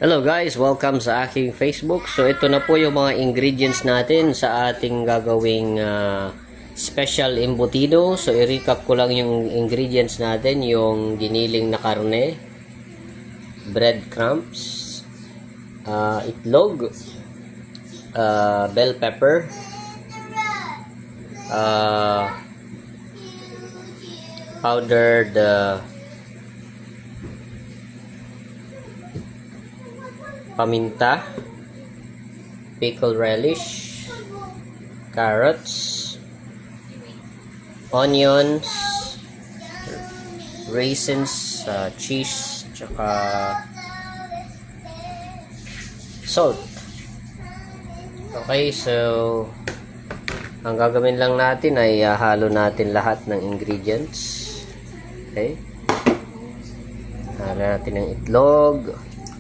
Hello guys, welcome sa aking Facebook. So ito na po yung mga ingredients natin sa ating gagawing special embutido. So i-recap ko lang yung ingredients natin, yung giniling na karne, breadcrumbs, itlog, bell pepper, powdered paminta, pickle relish, carrots, onions, raisins, cheese, tsaka salt. Okay, so ang gagawin lang natin ay halo natin lahat ng ingredients. Okay, halo natin ng itlog,